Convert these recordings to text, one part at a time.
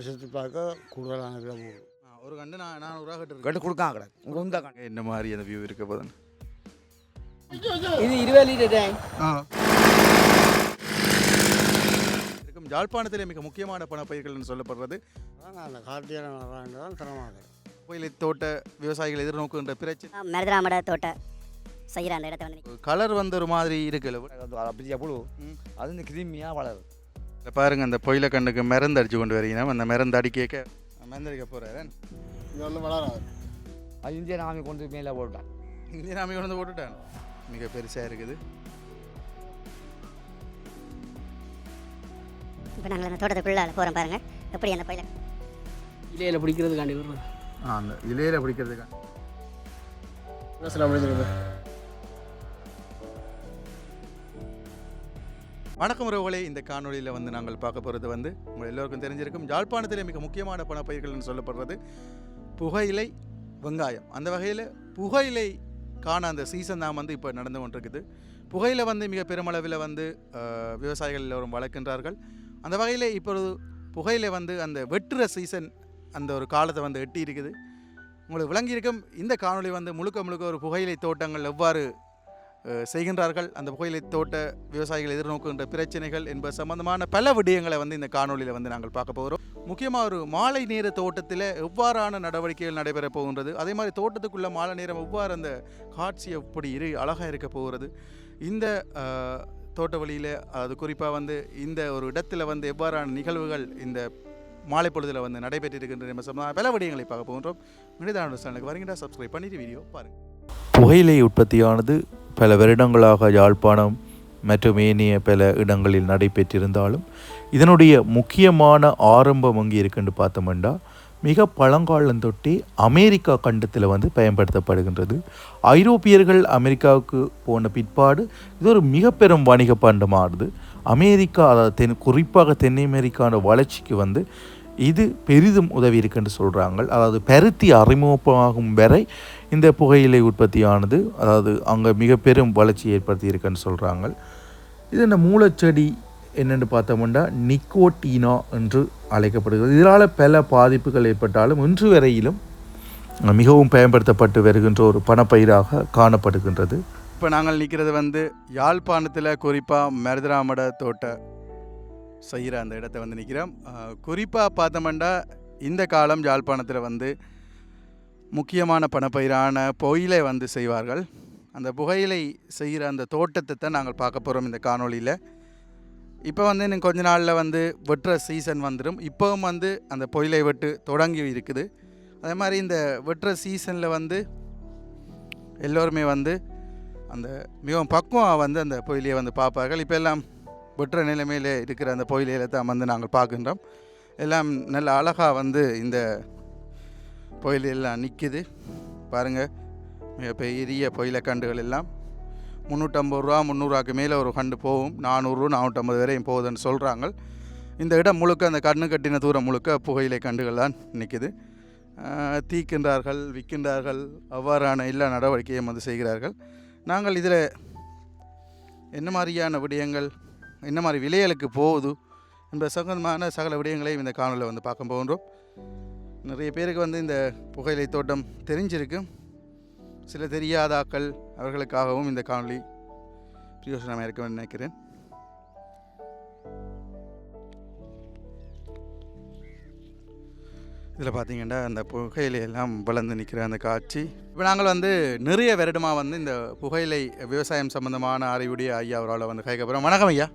வருஷத்துக்கு பார்க்க கூடுதலான விலை போகும். ஒரு கண்டு நான் 400 கட்டு கட்டு கொடுக்காங்க கிடக்கு உங்கள் உந்த கண்டு என்ன மாதிரி அந்த வியூ இருக்க போதுன்னு இது 20 லிட்டர் டேங்க். இருக்கும் யாழ்ப்பாணத்திலே மிக முக்கியமான பணப்பயிர்கள்னு சொல்லப்படுறது அதான் அந்த கார்த்தியான தான் சிரமமாக புகையிலை தோட்ட விவசாயிகள் எதிர்நோக்குகின்ற பிரச்சனை மருதராமட தோட்ட செய்கிற அந்த இடத்த வந்து கலர் வந்து ஒரு மாதிரி இருக்குல்ல. அப்படியா புழு அது இந்த கிருமியாக வளருது. இதை பாருங்க, அந்த புயல கண்டுக்கு மருந்து அடிச்சு கொண்டு வரீங்கன்னா அந்த மருந்து அடிக்க மருந்தடிக்க போகிறாரு. இது வந்து வளராது. அது இந்திய நாமி கொண்டு மேலே போட்டான். இந்திய நாமி கொண்டு போட்டுட்டான். மிக பெருசாக இருக்குது. இப்போ நாங்கள் அந்த தோட்டத்துக்குள்ளே போகிறோம் பாருங்கள் எப்படி அந்த பயில இலையில் பிடிக்கிறதுக்காண்டி வருது. அந்த இலையில பிடிக்கிறதுக்கா முடிஞ்சிருக்கு. வணக்கம் உறவுகளே, இந்த காணொலியில் வந்து நாங்கள் பார்க்க போகிறது வந்து உங்கள் எல்லோருக்கும் தெரிஞ்சிருக்கும் யாழ்ப்பாணத்திலே மிக முக்கியமான பணப்பயிர்கள்னு சொல்லப்படுறது புகையிலை, வெங்காயம். அந்த வகையில் புகையிலை காண அந்த சீசன் தான் வந்து இப்போ நடந்து கொண்டிருக்குது. புகையிலை வந்து மிக பெருமளவில் வந்து விவசாயிகள் எல்லோரும் வளர்க்கின்றார்கள். அந்த வகையில் இப்பொழுது புகையிலை வந்து அந்த வெட்டுற சீசன் அந்த ஒரு காலத்தை வந்து எட்டி இருக்குது. உங்களுக்கு விளங்கியிருக்கும். இந்த காணொலி வந்து முழுக்க ஒரு புகையிலை தோட்டங்கள் எவ்வாறு செய்கின்றார்கள், அந்த புகையிலை தோட்ட விவசாயிகள் எதிர்நோக்குகின்ற பிரச்சனைகள் என்பது சம்பந்தமான பல விடயங்களை வந்து இந்த காணொலியில் வந்து நாங்கள் பார்க்க போகிறோம். முக்கியமாக ஒரு மாலை நேர தோட்டத்தில் எவ்வாறான நடவடிக்கைகள் நடைபெற போகின்றது, அதே மாதிரி தோட்டத்துக்குள்ள மாலை நேரம் எவ்வாறு அந்த காட்சி எப்படி அழகாக இருக்க போகிறது, இந்த தோட்ட வழியில் அது குறிப்பாக வந்து இந்த ஒரு இடத்துல வந்து எவ்வாறான நிகழ்வுகள் இந்த மாலை பொழுதில் வந்து நடைபெற்றிருக்கின்ற என்பது சம்பந்தமான பல விடயங்களை பார்க்க போகின்றோம். மனிதனான சேனலுக்கு வரீங்கன்னா சப்ஸ்கிரைப் பண்ணிட்டு வீடியோ பாருங்கள். புகையிலை உற்பத்தியானது பல வருடங்களாக யாழ்ப்பாணம் மற்றும் ஏனைய பல இடங்களில் நடைபெற்றிருந்தாலும் இதனுடைய முக்கியமான ஆரம்பம் அங்கே இருக்குன்னு பார்த்தோம்னா மிக பழங்காலந்தொட்டே அமெரிக்கா கண்டத்தில் வந்து பயன்படுத்தப்படுகின்றது. ஐரோப்பியர்கள் அமெரிக்காவுக்கு போன பிற்பாடு இது ஒரு மிக பெரும் வணிக பண்டமானது. அமெரிக்கா, அதாவது குறிப்பாக தென் அமெரிக்கான வளர்ச்சிக்கு வந்து இது பெரிதும் உதவி இருக்குன்னு சொல்கிறாங்க. அதாவது பருத்தி அறிமுகமாகும் வரை இந்த புகையிலை உற்பத்தியானது அதாவது அங்கே மிக பெரும் வளர்ச்சி ஏற்படுத்தி இருக்குன்னு சொல்கிறாங்க. இது இந்த மூலச்செடி என்னென்னு பார்த்தோம்னா நிக்கோட்டினா என்று அழைக்கப்படுகிறது. இதனால் பல பாதிப்புகள் ஏற்பட்டாலும் இன்று வரையிலும் மிகவும் பயன்படுத்தப்பட்டு வருகின்ற ஒரு பணப்பயிராக காணப்படுகின்றது. இப்போ நாங்கள் நிற்கிறது வந்து யாழ்ப்பாணத்தில் குறிப்பாக மருதராமட தோட்ட செய்கிற அந்த இடத்த வந்து நிற்கிறோம். குறிப்பாக பார்த்தோம்னா இந்த காலம் யாழ்ப்பாணத்தில் வந்து முக்கியமான பணப்பயிரான புகையிலை வந்து செய்வார்கள். அந்த புகையிலை செய்கிற அந்த தோட்டத்தை தான் நாங்கள் பார்க்க போகிறோம் இந்த காணொலியில். இப்போ வந்து இன்னும் கொஞ்ச நாளில் வந்து வெட்டுற சீசன் வந்துடும். இப்போவும் வந்து அந்த புகையிலை வெட்டு தொடங்கி இருக்குது. அதே மாதிரி இந்த வெட்டுற சீசனில் வந்து எல்லோருமே வந்து அந்த மிகவும் பக்குவமாக வந்து அந்த புகையிலையை வந்து பார்ப்பார்கள். இப்போ எல்லாம் வெட்டுற நிலைமையில் இருக்கிற அந்த புகையிலையில தான் வந்து நாங்கள் பார்க்கின்றோம். எல்லாம் நல்ல அழகாக வந்து இந்த புகையிலையெல்லாம் நிற்கிது பாருங்கள். மிக பெரிய புகையிலை கண்டுகள் எல்லாம் 350 ரூபா 300 மேலே ஒரு கண்டு போகும். 400 450 வரையும் போகுதுன்னு சொல்கிறாங்க. இந்த இடம் முழுக்க அந்த கண்ணு கட்டின தூரம் முழுக்க புகையிலை கண்டுகள் தான் நிற்கிது. தீக்கின்றார்கள், விற்கின்றார்கள், அவ்வாறான எல்லா நடவடிக்கையும் வந்து செய்கிறார்கள். நாங்கள் இதில் என்ன மாதிரியான விடயங்கள், என்ன மாதிரி விலைகளுக்கு போகுது என்ற சம்பந்தமான சகல விடயங்களையும் இந்த காணொலியில் வந்து பார்க்க போகின்றோம். நிறைய பேருக்கு வந்து இந்த புகையிலை தோட்டம் தெரிஞ்சிருக்கு. சில தெரியாத ஆக்கள் அவர்களுக்காகவும் இந்த காணொலி பிரயோஜனமாக இருக்கும்னு நினைக்கிறேன். இதில் பார்த்தீங்கன்னா அந்த புகையிலையெல்லாம் வளர்ந்து நிற்கிற அந்த காட்சி. இப்போ நாங்கள் வந்து நிறைய வருடமாக வந்து இந்த புகையிலை விவசாயம் சம்பந்தமான அறிவுடைய ஐயா அவரால் வந்து கைக்கப்புறம். வணக்கம் ஐயா.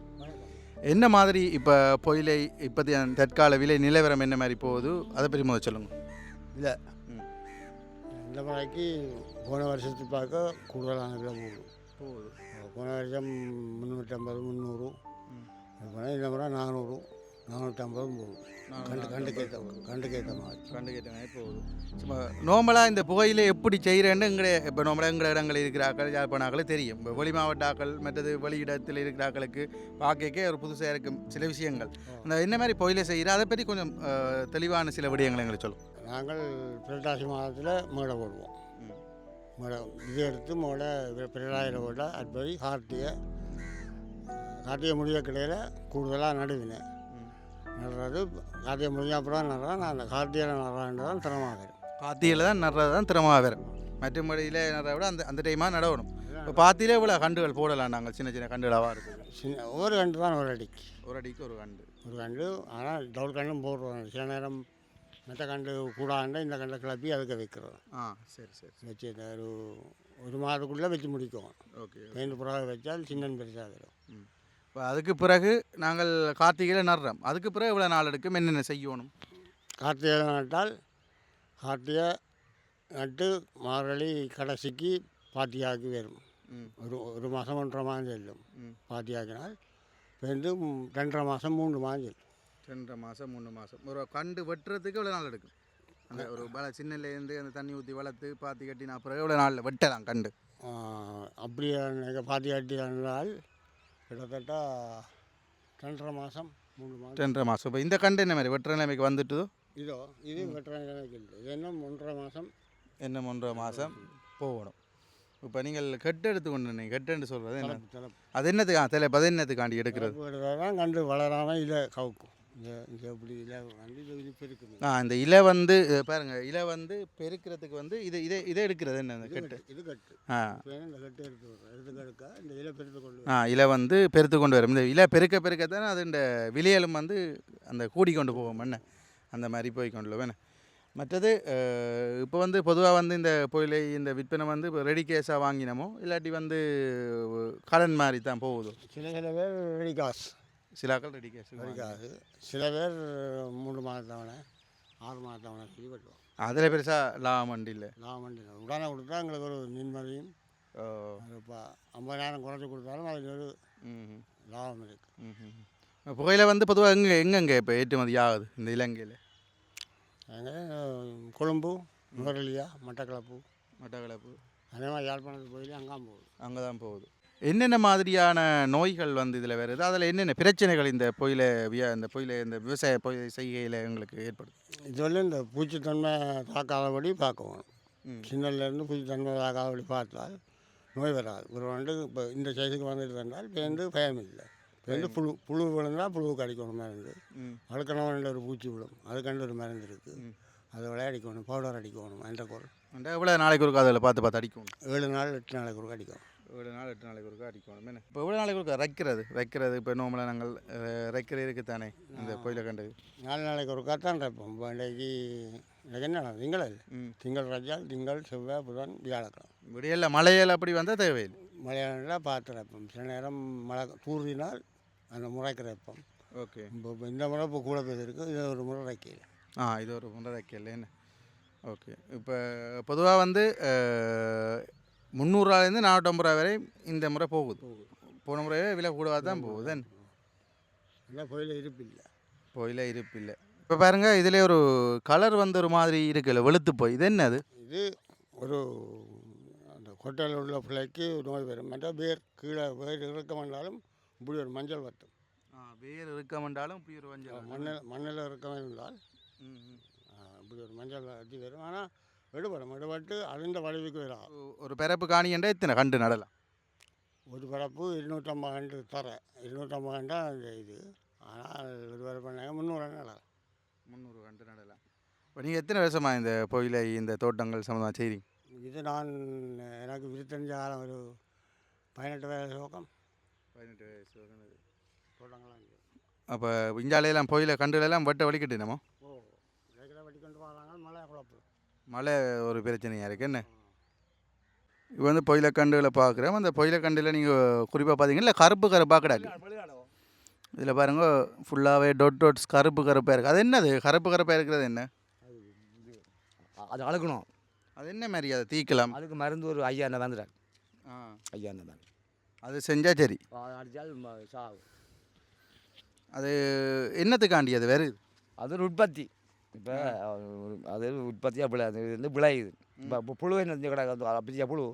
என்ன மாதிரி இப்போ புகையிலை இப்போதைய தற்கால விலை நிலவரம் என்ன மாதிரி போகுது, அதை பற்றி முதல் சொல்லுங்கள். இல்லை இந்த மழைக்கு போன வருஷத்துக்கு பார்க்க கூடுதலான விலை போகுது. போன வருஷம் 350 300, இந்த முறை 400 450 போகுது. கண்டுக்கேற்ற மாதிரி போகுது. சும்மா நார்மலாக இந்த புகையிலை எப்படி செய்கிறேன்னு இப்போ நார்மலாக எங்கள் இடங்களில் இருக்கிறாக்கள் யாழ்ப்பாணாக்களும் தெரியும். இப்போ வெளி மாவட்டாக்கள் மற்றது வெளியிடத்தில் இருக்கிறாக்களுக்கு பார்க்கவே ஒரு புதுசாக இருக்கும் சில விஷயங்கள். அந்த என்ன மாதிரி புகையிலை செய்கிற அதை பற்றி கொஞ்சம் தெளிவான சில விடயங்களை எங்களுக்கு சொல்லும். நாங்கள் புரட்டாசி மாதத்தில் மேடை போடுவோம். மேடை இது எடுத்து மேடை பிறராயில் போட அதுபடி கார்த்திகை முடிய கிடையில் கூடுதலாக நடுவினேன். நடுறது கார்த்திகை முடிஞ்ச அப்புறம் நடுறேன். நான் அந்த கார்த்திகையில் நடுறான்றது தான் திறமாக வரும். பாத்தியில் தான் நடுறது தான் திறமாக வரும். மற்றபடியில் நடுறத விட அந்த டைமாக நடவணும். இப்போ பாத்தியிலே இவ்வளோ கண்டுகள் போடலாம். நாங்கள் சின்ன சின்ன கண்டுகளாக இருக்குது. ஒரு கண்டு தான் ஒரு அடிக்கு. ஒரு அடிக்கு ஒரு கண்டு. ஒரு கண்டு. ஆனால் டபுள் கண்டும் போடுறோம். சில நேரம் மற்ற கண்டு கூடாண்ட இந்த கண்டை கிளப்பி அதுக்கு வைக்கிறோம். சரி சரி. வச்சு ஒரு மாதத்துக்குள்ளே வச்சு முடிக்கும். ஓகே. பெயிண்ட் புறாக வச்சால் சின்ன பெருசாக வரும். இப்போ அதுக்கு பிறகு நாங்கள் கார்த்திகையில் நடுறோம். அதுக்கு பிறகு இவ்வளோ நாள் எடுக்கும், என்னென்ன செய்யணும்? கார்த்திகையில் நட்டால் கார்த்திகை நட்டு மார்கழி கடைசிக்கு பாத்தியாக்கி வரும். ஒரு மாதம் 1.5 மாதம் செல்லும். பாத்தியாக்கினால் வந்து 2.5 மாதம் 3 மாதம் செல்லும். 2.5 மாதம் 3 மாதம். ஒரு கண்டு வெட்டுறதுக்கு எவ்வளோ நாள் எடுக்கும்? அந்த ஒரு சின்னலேருந்து அந்த தண்ணி ஊற்றி வளர்த்து பாத்தி கட்டினா அப்புறம் எவ்வளோ நாளில் வெட்டலாம் கண்டு? அப்படி பாத்தி கட்டி இருந்தால் கிட்டத்தட்ட 2.5 மாதம் 3 மாதம். 2.5 மாதம். இப்போ இந்த கண்டு என்ன மாதிரி வெட்டுற நிலைமைக்கு வந்துட்டு? இது வெட்டுற நிலைமைக்கு இல்லை. இது இன்னும் 1.5 மாதம். இன்னும் 1.5 மாதம் போகணும். இப்போ நீங்கள் கெட்டு எடுத்து கொண்டு நீங்கள் கெட்டுன்னு சொல்கிறது என்ன? அது என்னத்துக்கு தலைப்பு? அது என்னத்துக்காண்டி எடுக்கிறது? தான் கண்டு வளராமல் இலை கவுக்கும். இங்கே எப்படி இலை வந்து இது பெருக்குது. இந்த இலை வந்து பாருங்கள், இலை வந்து பெருக்கிறதுக்கு வந்து இதை எடுக்கிறது என்ன? இந்த கெட்டு. இது கட்டு. இந்த கட்டு எடுத்து விடுறோம். எடுத்து எடுக்க இந்த இலை பெருத்து கொண்டு இலை வந்து பெருத்து கொண்டு வரும். இந்த இலை பெருக்கத்தானே அது இந்த விலையிலும் வந்து அந்த கூடி கொண்டு போவோம் என்ன, அந்த மாதிரி போய் கொண்டு வேணும். மற்றது இப்போ வந்து பொதுவாக வந்து இந்த புயலை இந்த விற்பனை வந்து இப்போ ரெடி கேஸாக வாங்கினமோ இல்லாட்டி வந்து கடன் மாதிரி தான் போகுது? சில பேர் ரெடி காசு. சிலாக்கள் ரெடி காசு. சில பேர் 3 மாதம் தவணை 6 மாதம் தவணை சொல்லி கட்டுவோம். அதில் பெருசாக லாபம் வண்டி இல்லை. உடனே கொடுத்தா எங்களுக்கு ஒரு நிம்மதியும். இப்போ 50,000 குறைச்சி கொடுத்தாலும் அதுக்கு ஒரு லாபம் இருக்குது. புகையில வந்து பொதுவாக எங்கெங்கே இப்போ ஏற்றுமதி ஆகுது இந்த இலங்கையில்? கொழும்பு, நுவரெலியா, மட்டக்களப்பு. அதே மாதிரி யாழ்ப்பாணத்துக்கு போய் அங்கே தான் போகுது. என்னென்ன மாதிரியான நோய்கள் வந்து இதில் வருது? அதில் என்னென்ன பிரச்சனைகள் இந்த இந்த விவசாய செய்கையில் எங்களுக்கு ஏற்படுது? இது வந்து இந்த பூச்சித்தன்மை தாக்காதபடி பார்க்கணும். சின்னலேருந்து பூச்சித்தன்மை தாக்காதபடி பார்த்தால் நோய் வராது. ஒரு வந்து இப்போ இந்த சைஸுக்கு வந்துட்டு வந்தால் இப்போ பயம் இல்லை. இப்போ புழு விழுந்தால் புழுவுக்கு அடிக்கணும் மருந்து. அழுக்கணவன் ஒரு பூச்சி விழும், அதுக்கண்டு ஒரு மருந்து இருக்குது. அதை விளைய அடிக்கணும், பவுடர் அடிக்கணும். அந்த குரல் எவ்வளோ நாளைக்கு ஒருக்கா அதில் பார்த்து அடிக்கணும்? 7 நாள் 8 நாளைக்கு ஒருக்கா அடிக்கணும். 7 நாள் 8 நாளைக்கு ஒருக்கா அடிக்கணும். என்ன இப்போ எவ்வளோ நாளைக்கு ஒருக்கா வைக்கிறது? இப்போ நோம்பலாக நாங்கள் வைக்கிறது இருக்குது தானே இந்த புயலை கண்டு? 4 நாளைக்கு ஒருக்கா தான் வைப்போம். இப்போ இன்றைக்கு என்ன திங்கள் இல்லை, திங்கள் ரஜால், திங்கள், செவ்வாய், புதன், வியாழக்கிழமை. விடியல்ல மழையில் அப்படி வந்தால் தேவையில்லை. மழையானால் பார்த்து வைப்போம். சில நேரம் மழை தூரினால் அந்த முறைக்கு வைப்போம். ஓகே. இப்போ இந்த முறை இப்போ கூட பேர் இருக்குது. இது ஒரு முறை வைக்கல. இது ஒரு முறை வைக்கல என்ன? ஓகே. இப்போ பொதுவாக வந்து 300 ரூபாயிலேருந்து 450 ரூபா வரை இந்த முறை போகுது. போன முறையே விலை கூடவா தான் போகுது. இல்லை புயல இருப்பில்லை. இப்போ பாருங்கள், இதில் ஒரு கலர் வந்து ஒரு மாதிரி இருக்குல்ல, வெளுத்து போய். இது என்னது? இது ஒரு அந்த கொட்டையில் உள்ள பிள்ளைக்கு நோய் வரும். மற்ற வேர் கீழே வேர் இருக்க வேண்டாலும் இப்படி ஒரு மஞ்சள் வட்டும். வேர் இருக்க வேண்டாலும் இப்படி ஒரு மண்ணில் இருக்க இருந்தால் இப்படி ஒரு மஞ்சள் வட்டி வரும். ஆனால் விடுபட்டு அழிந்த வடிவுக்கு வரும். ஒரு பிறப்பு காணியண்டா இத்தனை கண்டு நடலாம். ஒரு பிறப்பு 250 கண்டு தர 250 கண்டா அந்த இது. ஆனால் ஒரு பிறப்பு 300 நடலாம். 300 கண்டு நடலாம். இப்போ நீங்கள் எத்தனை வருஷமாக இந்த புயலை இந்த தோட்டங்கள் சம்மந்தமாக செய்கிறீங்க? இது எனக்கு விருத்தறிஞ்ச காலம் ஒரு 18 வயசு பக்கம். 18 வயசு தோட்டங்கள்லாம். அப்போ இஞ்சாலையெல்லாம் புயலை கண்டுகளெல்லாம் வெட்ட வலிக்கட்டு நம்ம வடிக்கொண்டு வராங்க. மழை குழப்பு, மழை ஒரு பிரச்சனையாக இருக்குது என்ன? இப்போ வந்து புயலை கண்டுகளை பார்க்குறோம். அந்த புயலை கண்டில் நீங்கள் குறிப்பாக பார்த்தீங்கன்னா கருப்பாக கிடாது. இதில் பாருங்க, ஃபுல்லாகவே டொட்ஸ் கருப்பாக இருக்குது. அது என்னது கருப்பாக இருக்கிறது? என்ன அது அழுக்கணும். அது என்ன மாதிரி அதை தீக்கலாம்? அதுக்கு மருந்து ஒரு 5000 வந்துடுறாங்க. 5000 தான். அது செஞ்சால் சரி. அது என்னத்துக்காண்டி அது வேறு? அது ஒரு உற்பத்தி. இப்போ அது உற்பத்தியாக பிள்ளை அது வந்து விளையுது. இப்போ புழு என்ன கிடக்கு அப்படியா புழு,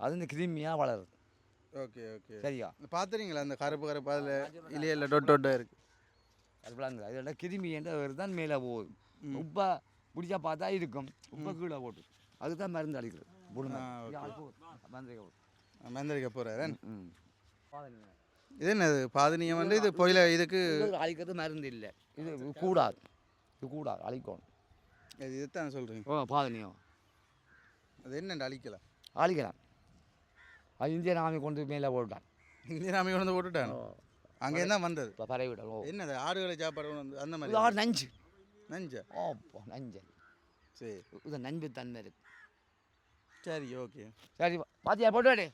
அது இந்த கிருமியாக வளருது. Okay okay. சரியா? பார்த்துறீங்களா அந்த கருப்பு அதில் இல்லையில டொட்டாக இருக்குது. அது விளாங்க அதோட கிருமி என்ற தான் மேலே போகுது. உப்பை பிடிச்சா பார்த்தா இருக்கும், உப்பை கீழே போட்டு அதுதான் மருந்து அடிக்கிறது. மந்திரிக்க போகிறாரு. இது என்னது பாதனியம் வந்து இது புயல இதுக்கு இது அழிக்கிறது மருந்து இல்லை, இது கூடாது, இது கூடாது, அழிக்கணும். இதுதான் சொல்கிறீங்க. ஓ பாதனியம் அது என்னண்டு அழிக்கலாம்? அழிக்கலாம். அது இந்தியன் ஆர்மி கொண்டு மேலே போட்டான். இந்தியன் ஆர்மி கொண்டு வந்துட்டாங்க. அங்கேயும் தான் வந்தது. இப்போ பரவிவிடும். ஓ என்னது ஆடுகளை சாப்பாடு வந்து அந்த மாதிரி இது நஞ்சு. நஞ்சா? ஓப்போ நஞ்சு. சரி, இது நஞ்சு தன்மை இருக்கு. சரி, ஓகே. சரி பாத்தியா போட்டு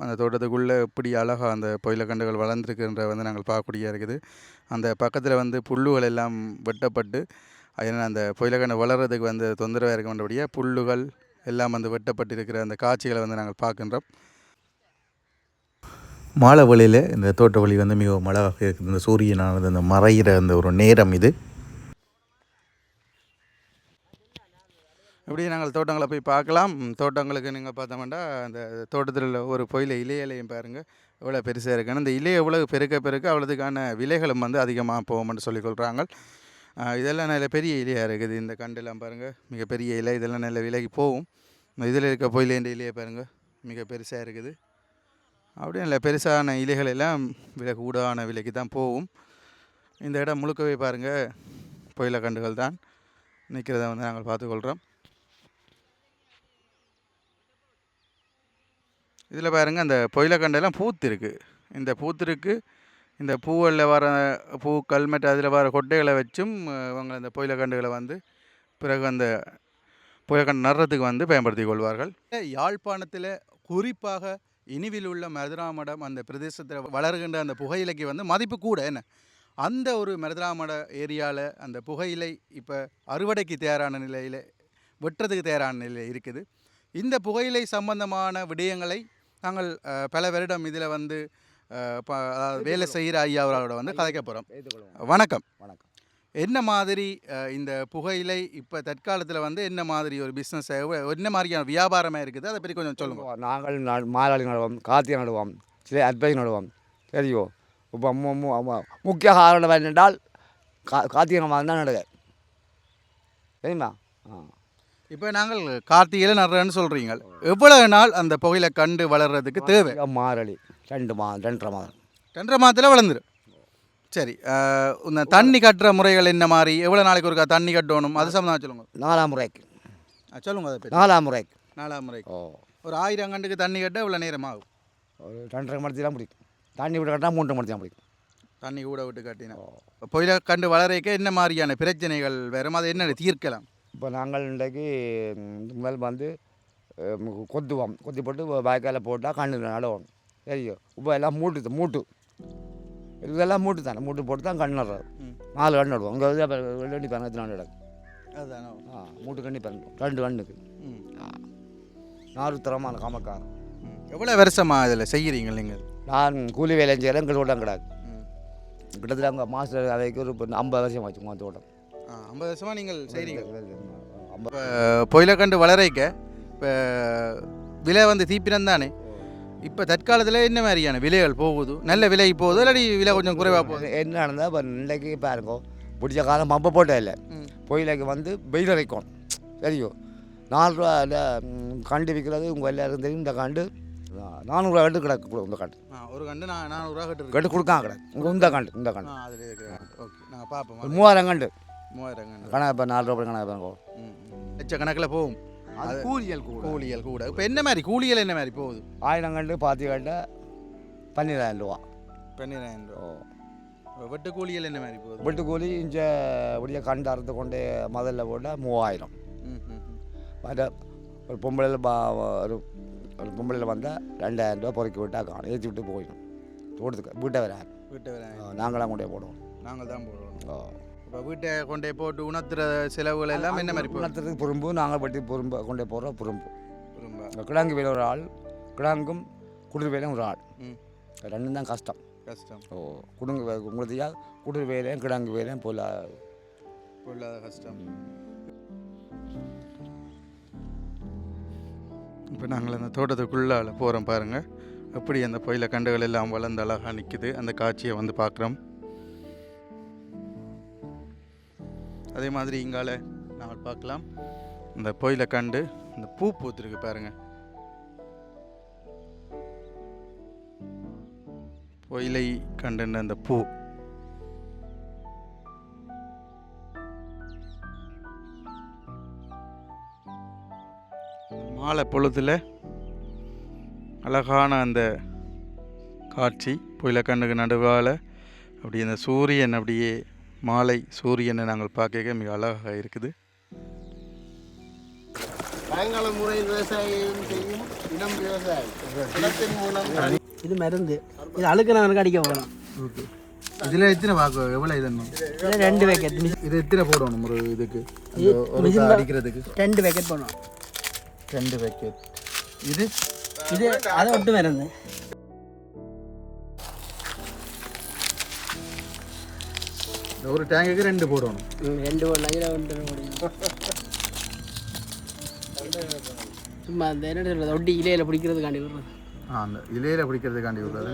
அந்த தோட்டத்துக்குள்ளே எப்படி அழகாக அந்த புயலக்கண்டுகள் வளர்ந்துருக்குன்ற வந்து நாங்கள் பார்க்கக்கூடிய இருக்குது. அந்த பக்கத்தில் வந்து புல்லுகள் எல்லாம் வெட்டப்பட்டு அதனால் அந்த புயலக்கண்டு வளர்கிறதுக்கு வந்து தொந்தரவாக இருக்க வேண்டிய புல்லுகள் எல்லாம் வந்து வெட்டப்பட்டு இருக்கிற அந்த காட்சிகளை வந்து நாங்கள் பார்க்கின்றோம். மாலை வழியில் இந்த தோட்ட வழி வந்து மிகவும் அழகாக இருக்குது. இந்த சூரியனானது அந்த மறைகிற அந்த ஒரு நேரம் இது. இப்படி நாங்கள் தோட்டங்களை போய் பார்க்கலாம். தோட்டங்களுக்கு நீங்கள் பார்த்தோம்னா அந்த தோட்டத்தில் ஒரு புயல இலையிலையும் பாருங்கள் எவ்வளோ பெருசாக இருக்குன்னு. இந்த இலையை எவ்வளோ பெருக்க அவ்வளோதுக்கான விலைகளும் வந்து அதிகமாக போகும்னு சொல்லிக்கொள்கிறாங்க. இதெல்லாம் நல்ல பெரிய இலையாக இருக்குது. இந்த கண்டெல்லாம் பாருங்கள் மிகப்பெரிய இலை, இதெல்லாம் நல்ல விலைக்கு போகும். இதில் இருக்க புயலேண்ட இலையை பாருங்கள் மிக பெருசாக இருக்குது. அப்படியே நல்ல பெருசான இலைகள் எல்லாம் விலை கூடான விலைக்கு தான் போகும். இந்த இடம் முழுக்கவே பாருங்கள் புயலக்கண்டுகள் தான் நிற்கிறத வந்து நாங்கள் பார்த்துக்கொள்கிறோம். இதில் பாருங்கள் அந்த புயலக்கண்டெல்லாம் பூத்திருக்கு. இந்த பூத்திருக்கு இந்த பூவில் வர பூக்கள் மற்றும் அதில் வர கொட்டைகளை வச்சும் அவங்க அந்த புயலக்கண்டுகளை வந்து பிறகு அந்த புயலக்கண்டு நடுறதுக்கு வந்து பயன்படுத்தி கொள்வார்கள். யாழ்ப்பாணத்தில் குறிப்பாக இனிவில் உள்ள மருதராமடம் அந்த பிரதேசத்தில் வளர்கின்ற அந்த புகையிலைக்கு வந்து மதிப்பு கூட என்ன. அந்த ஒரு மருதராமட ஏரியாவில் அந்த புகையிலை இப்போ அறுவடைக்கு தயாரான நிலையில் வெட்டுறதுக்கு தயாரான நிலையில் இருக்குது. இந்த புகையிலை சம்பந்தமான விடயங்களை நாங்கள் பல வருடம் இதில் வந்து வேலை செய்கிற ஐயா அவரோட வந்து கதைக்க போகிறோம். வணக்கம். வணக்கம். என்ன மாதிரி இந்த புகையிலை இப்போ தற்காலத்தில் வந்து என்ன மாதிரி ஒரு பிஸ்னஸ் என்ன மாதிரியான வியாபாரமாக இருக்குது அதை பற்றி கொஞ்சம் சொல்லுங்கள். நாங்கள் மாலாளி நடுவோம், கார்த்திகை நடுவோம், சில அற்பை நடுவோம். சரியோ இப்போ முக்கிய காரணம் என்னென்றால் கார்த்திகை மாதம் தான் நடுக சரிங்களா. இப்போ நாங்கள் கார்த்திகையில் நடுறேன்னு சொல்கிறீங்க. எவ்வளவு நாள் அந்த புகையிலை கண்டு வளர்கிறதுக்கு தேவை? மாரளி 2 மாதம் 2.5 மாதம் 2.5 மாதத்தில் வளர்ந்துடும். சரி, இந்த தண்ணி கட்டுற முறைகள் என்ன மாதிரி, எவ்வளோ நாளைக்கு ஒருக்கா தண்ணி கட்டணும் அது சம்மந்தமாக சொல்லுங்கள். 4ஆம் முறைக்கு சொல்லுங்கள். அதை பற்றி 4ஆம் முறைக்கு 4ஆம் முறைக்கு ஓ ஒரு 1000 கண்டுக்கு தண்ணி கட்ட எவ்வளோ நேரம் ஆகும்? ஒரு 2.5 மணி தான் பிடிக்கும். தண்ணி விட்டு கட்டினா 3 மணி தான் பிடிக்கும். தண்ணி கூட விட்டு கட்டினா புயல கண்டு வளர்க்க என்ன மாதிரியான பிரச்சனைகள் வேறும் அதை என்ன தீர்க்கலாம்? இப்போ நாங்கள் இன்றைக்கு முதல் வந்து கொத்தி போட்டு வாய்க்காலில் போட்டால் கண்ணு நடுவோம். சரியோ இப்போ எல்லாம் மூட்டு இதெல்லாம் மூட்டு தானே, மூட்டு போட்டு தான் கண் நடுறது. 4 கண் நடுவோம். இங்கே வந்து வெள்ளி பாருங்க நாள் நடக்கும். அதுதானோ? மூட்டு கண்ணி பாருங்க 2 கண்ணுக்கு 4 தரமான காமக்காரம். எவ்வளோ வருஷமாக இதில் செய்கிறீங்க நீங்கள்? நான் கூலி வேலை செய்கிறேன். எங்கள் தோட்டம் கிடாது. கிட்டத்தட்ட அங்கே மாதம் அதைக்கு ஒரு 50 வருஷம் ஆச்சு உங்கள் தோட்டம். 50 வருஷமாக நீங்கள் செய்கிறீங்க. இப்போ புயலக்கண்டு வளரைக்க இப்போ விலை வந்து தீப்பினம் தானே. இப்போ தற்காலத்தில் என்ன மாதிரியான விலைகள் போகுது? நல்ல விலை போகுது இல்லாட்டி விலை கொஞ்சம் குறைவாக போகுது? என்ன நடந்தால் இப்போ இன்றைக்கு பாருங்க பிடிச்ச காலம் பம்பை போட்டே இல்லை. புயலைக்கு வந்து வெயில் அரைக்கும். சரியோ 4 ரூபா கண்டு விற்கிறது உங்கள் எல்லாருக்கும் தெரியும். இந்த கண்டு 400 ரூபா கட்டு கிடக்கு. இந்த கண்டு ஒரு கண்டு 400 ரூபா கட்டு கொடுக்காம கிடக்கு. உங்கள் இந்த கண்டு அதில் இருக்கிறேன். ஓகே, நாங்கள் பார்ப்போம். 3000 கண்டு 3000 கண்டு கணக்கு இப்போ 4 ரூபா கணக்கு பாருங்க. லட்சக்கணக்கில் போகும். அது கூலியல் கூட. இப்போ என்ன மாதிரி கூலியல் என்ன மாதிரி போகுது? 1000 கண்டு பாத்தி கட்ட 12000 ரூபா. 12000 ரூபா. வெட்டு கூலியல் என்ன மாதிரி போகுது? வெட்டு கூலி இங்கே அப்படியே கண்டு அறுத்து கொண்டு முதல்ல போட்டால் 3000. மற்ற ஒரு பொம்பளையில் ஒரு பொம்பளையில் வந்தால் 2000 ரூபா பொறுக்கி விட்டால் காணும். ஏற்றி விட்டு போயிடும் தோட்டத்துக்கு. வீட்டை வராது. நாங்களாம் கொண்டே போடுவோம். நாங்கள் தான் போடுவோம். இப்போ வீட்டை கொண்டே போட்டு உணர்த்துற செலவுகள் எல்லாம் என்ன மாதிரி? உணர்த்துறதுக்கு புறம்பு நாங்கள் பட்டி புறம்பு கொண்டே போடுறோம். புறம்பு கிழங்கு வேலை ஒரு ஆள், கிழங்கும் குளிர் வேலையும் ஒரு ஆள். 2 தான் கஷ்டம். ஓ குடுங்க உங்களுக்கு குளிர் வேலையும் கிழங்கு வேலையும் பொல்லாத கஷ்டம். இப்போ நாங்கள் அந்த தோட்டத்துக்குள்ளால் போகிறோம் பாருங்கள். எப்படி அந்த புயல கண்டுகள் எல்லாம் வளர்ந்து அழகாக நிற்குது. அந்த காட்சியை வந்து பார்க்குறோம். அதே மாதிரி இங்கால நாங்கள் பார்க்கலாம் இந்த புயல கண்டு இந்த பூ பூத்துருக்கு பாருங்கள். புகையிலை கண்டுன அந்த பூ. மாலை பொழுதில் அழகான அந்த காட்சி, புயலக்கண்ணுக்கு நடுவால் அப்படி அந்த சூரியன் அப்படியே மாலை சூரியனை நாங்கள் பார்க்க மிக அழகாக இருக்குது. சாயங்கால முறையில் விவசாயம் செய்யும் இடம் விவசாயம் நிலத்தின் மூலம் இது மருந்து. இது அழுக்கு நாங்கள் அடிக்க போகலாம். ஓகே. இதில் எத்தனை வாக்கு எவ்வளோ இதணும்? 2 பேக்கெட். இது எத்தனை போடணும் ஒரு இதுக்கு ஒரு அடிக்கிறதுக்கு? 2 பேக்கெட் போடணும். 2 பேக்கெட். இது இது அதை ஒட்டு மருந்து. ஒரு டேங்குக்கு 2 போடணும். 2 போடலாம். இதில் 1 போடணும். சும்மா அந்த என்ன சொல்கிறது, ஒட்டி இலையில் பிடிக்கிறதுக்காண்டி விடுறது. அந்த இலையில் பிடிக்கிறதுக்காண்டி விடுறது.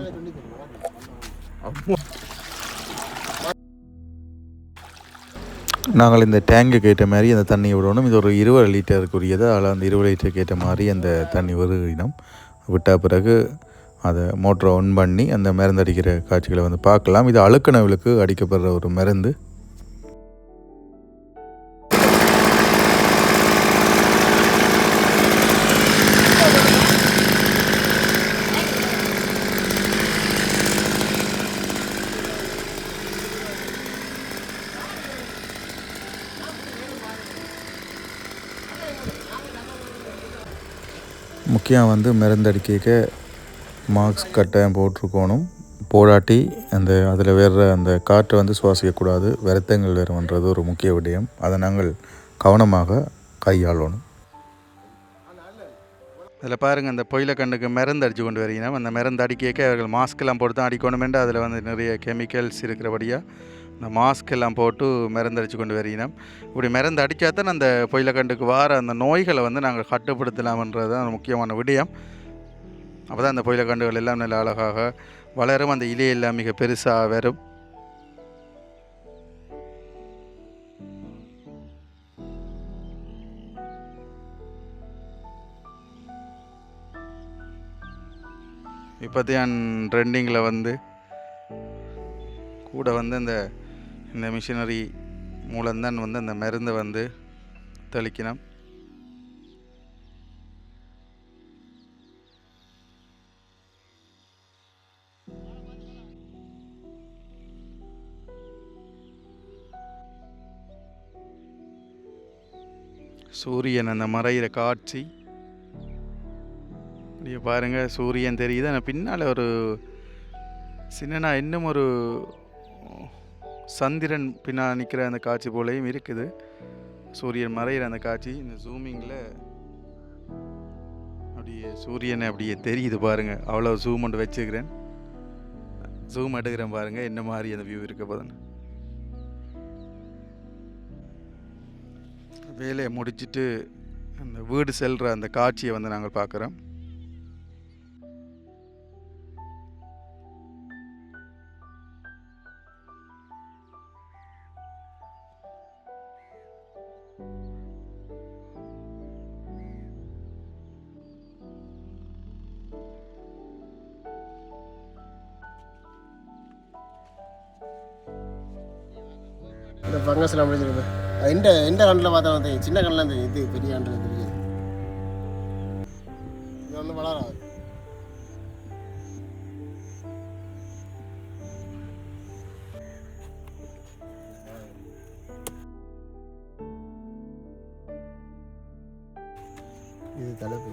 நாங்கள் இந்த டேங்குக்கு ஏற்ற மாதிரி அந்த தண்ணி விடணும். இது ஒரு 20 லிட்டருக்குரியது. அதில் அந்த 20 லிட்டருக்கு ஏற்ற மாதிரி அந்த தண்ணி வருகினோம். விட்ட பிறகு அதை மோட்டரை ஆன் பண்ணி அந்த மருந்து அடிக்கிற காட்சிகளை வந்து பார்க்கலாம். இது அழுக்கணவுகளுக்கு அடிக்கப்படுற ஒரு மருந்து. முக்கியம் வந்து மருந்தடிக்க மாஸ்க் கட்டாயம் போட்டிருக்கணும். போடாட்டி அந்த அதில் வேறு அந்த காற்றை வந்து சுவாசிக்கக்கூடாது. வருத்தங்கள் வரும்ன்றது ஒரு முக்கிய விடயம். அதை நாங்கள் கவனமாக கையாளணும். அதில் பாருங்கள், அந்த புயலக்கண்ணுக்கு மருந்து அடித்து கொண்டு வரீங்கன்னா அந்த மருந்து அடிக்க அவர்கள் மாஸ்க்கெல்லாம் போட்டு தான் அடிக்கணுமென்று அதில் வந்து நிறைய கெமிக்கல்ஸ் இருக்கிறபடியாக இந்த மாஸ்க் எல்லாம் போட்டு மருந்து அடித்து கொண்டு வரீனம். இப்படி மருந்து அடித்தா தான் அந்த புயலக்கண்டுக்கு வர அந்த நோய்களை வந்து நாங்கள் கட்டுப்படுத்தலாம்ன்றது தான் முக்கியமான விடயம். அப்போ தான் அந்த புயலக்கண்டுகள் எல்லாம் நல்ல அழகாக வளரும். அந்த இலையெல்லாம் மிக பெருசாக வரும். இப்போதையான் ட்ரெண்டிங்கில் வந்து கூட வந்து இந்த மிஷினரி மூலம்தான் வந்து அந்த மருந்தை வந்து தெளிக்கணும். சூரியன் அந்த மறையிற காட்சி அப்படியே பாருங்கள். சூரியன் தெரியுது. ஆனால் பின்னால் ஒரு சின்னனா இன்னும் ஒரு சந்திரன் பின்னால் நிற்கிற அந்த காட்சி போலையும் இருக்குது. சூரியன் மறையிற அந்த காட்சி இந்த ஜூமிங்கில் அப்படியே சூரியனை அப்படியே தெரியுது பாருங்கள். அவ்வளோ ஜூம் ஒன்று வச்சுக்கிறேன். ஜூம் எடுக்கிறேன் பாருங்கள் என்ன மாதிரி அந்த வியூ இருக்க போதுன்னு. வேலையை முடிச்சுட்டு அந்த வீடு செல்கிற அந்த காட்சியை வந்து நாங்கள் பார்க்குறோம். இந்த ஃபங்கஸ்லாம் முடிஞ்சிருக்கு. எந்த கண்ணில் பார்த்தா தெரியும், சின்ன கண்ணில் தெரியும். இது பெரிய கண்ணில் தெரியாது. இது ஒன்றும் வளராது. இது தலைப்பு.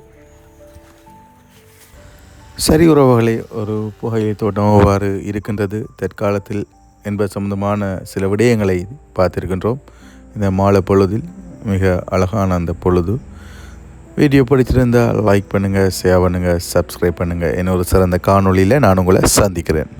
சரி உறவுகளை, ஒரு புகையிலை தோட்டம் எவ்வாறு இருக்கின்றது தற்காலத்தில் என்பது சம்பந்தமான சில விடயங்களை பார்த்திருக்கின்றோம். இந்த மாலை பொழுதில் மிக அழகான அந்த பொழுது. வீடியோ பிடிச்சிருந்தால் லைக் பண்ணுங்கள், ஷேர் பண்ணுங்கள், சப்ஸ்கிரைப் பண்ணுங்கள். இன்னொரு சிறந்த காணொளியில் நான் உங்களை சந்திக்கிறேன்.